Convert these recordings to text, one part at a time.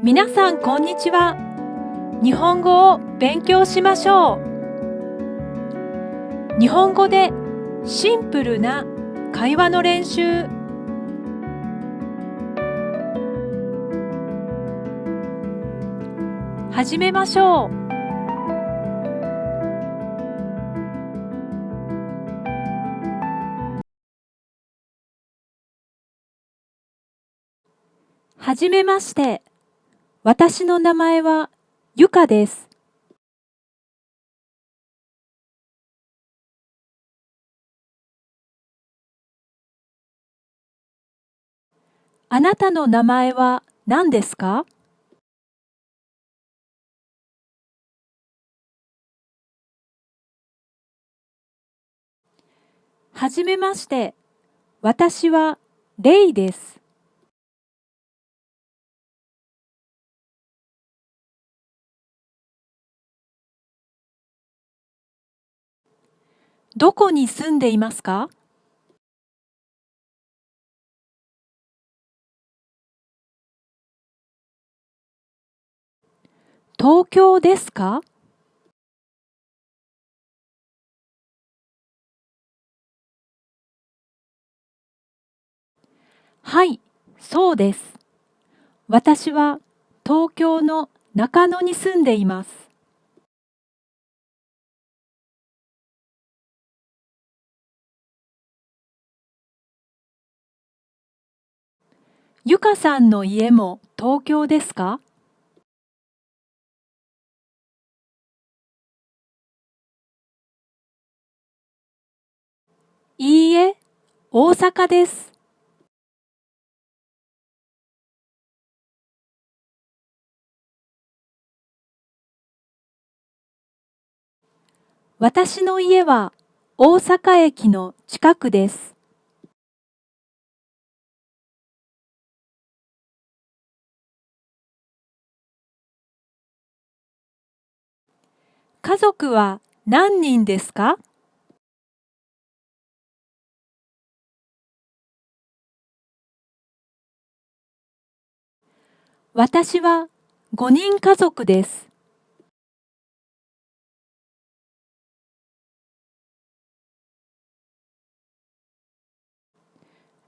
皆さんこんにちは。日本語を勉強しましょう。日本語でシンプルな会話の練習。始めましょう。はじめまして。私の名前はゆかです。あなたの名前は何ですか？はじめまして。私はレイです。どこに住んでいますか？東京ですか？はい、そうです。私は東京の中野に住んでいます。ゆかさんの家も東京ですか？いいえ、大阪です。私の家は大阪駅の近くです。家族は何人ですか？私は5人家族です。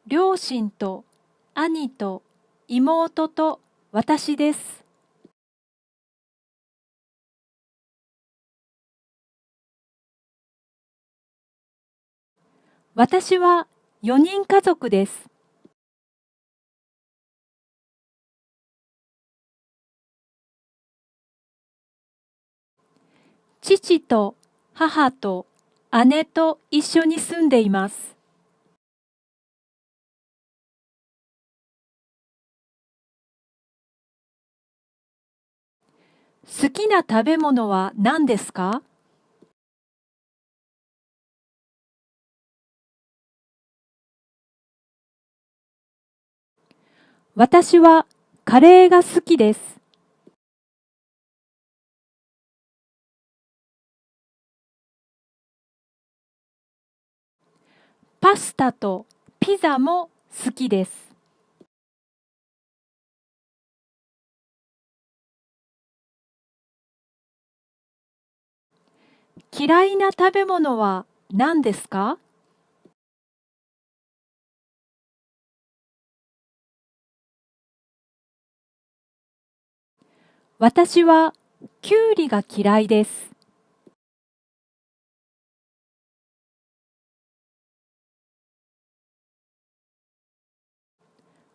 両親と兄と妹と私です。私は4人家族です。父と母と姉と一緒に住んでいます。好きな食べ物は何ですか？私はカレーが好きです。パスタとピザも好きです。嫌いな食べ物は何ですか？私はきゅうりが嫌いです。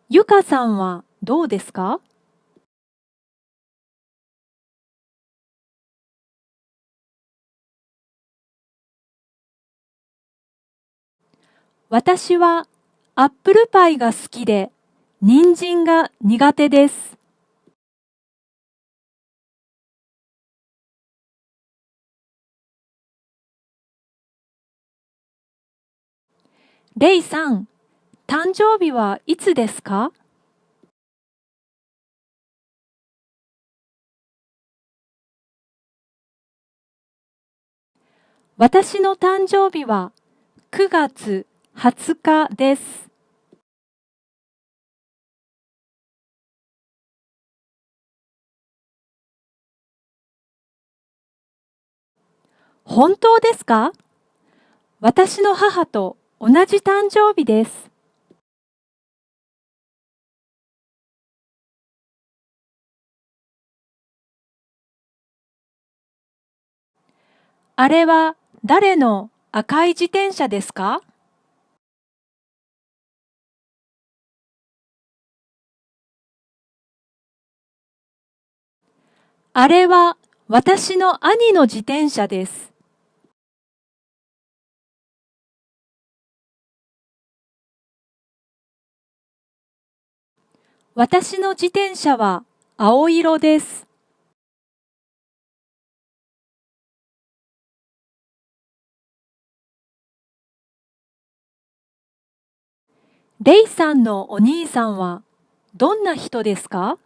ゆかさんはどうですか？私はアップルパイが好きで、人参が苦手です。レイさん、誕生日はいつですか？私の誕生日は9月20日です。本当ですか？私の母と同じ誕生日です。あれは誰の赤い自転車ですか？あれは私の兄の自転車です。私の自転車は青色です。レイさんのお兄さんはどんな人ですか？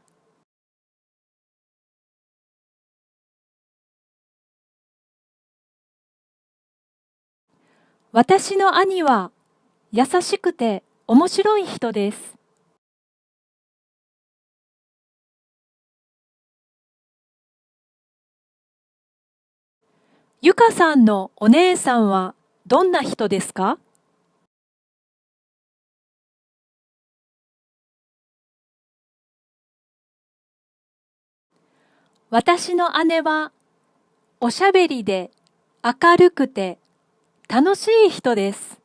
私の兄は優しくて面白い人です。ゆかさんのお姉さんはどんな人ですか？私の姉はおしゃべりで明るくて楽しい人です。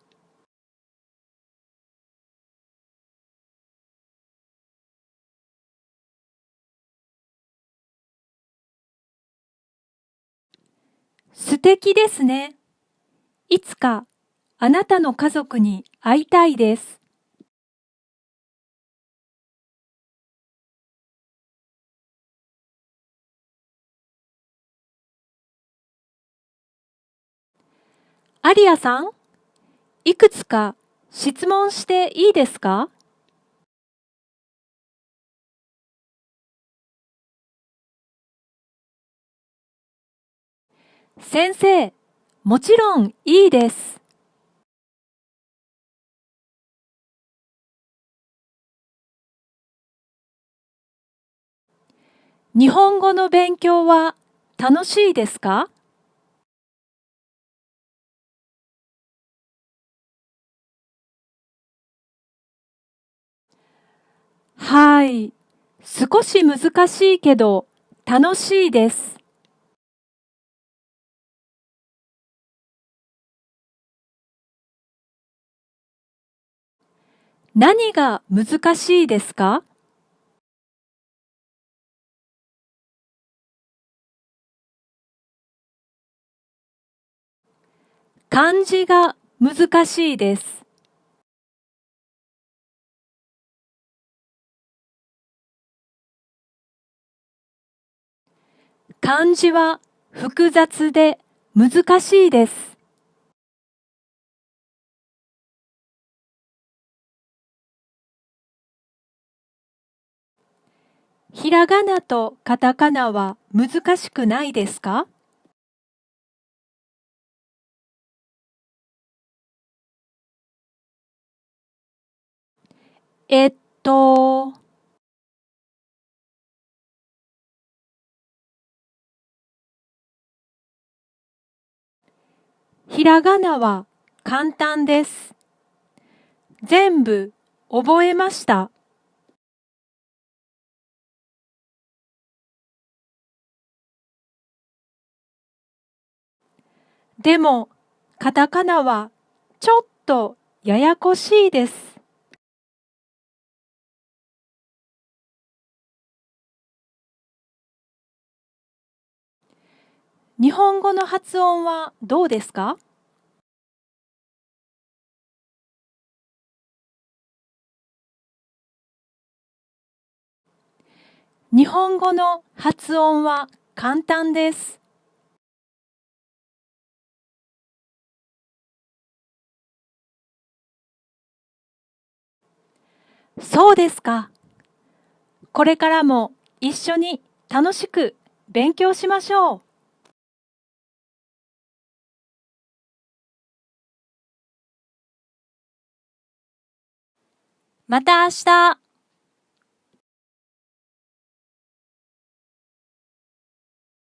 素敵ですね。いつかあなたの家族に会いたいです。アリアさん、いくつか質問していいですか？先生、もちろんいいです。日本語の勉強は楽しいですか？はい。少し難しいけど楽しいです。何が難しいですか？漢字が難しいです。漢字は複雑で難しいです。ひらがなとカタカナは難しくないですか？えっと、ひらがなは簡単です。全部覚えました。でも、カタカナはちょっとややこしいです。日本語の発音はどうですか？日本語の発音は簡単です。そうですか。これからも一緒に楽しく勉強しましょう。また明日。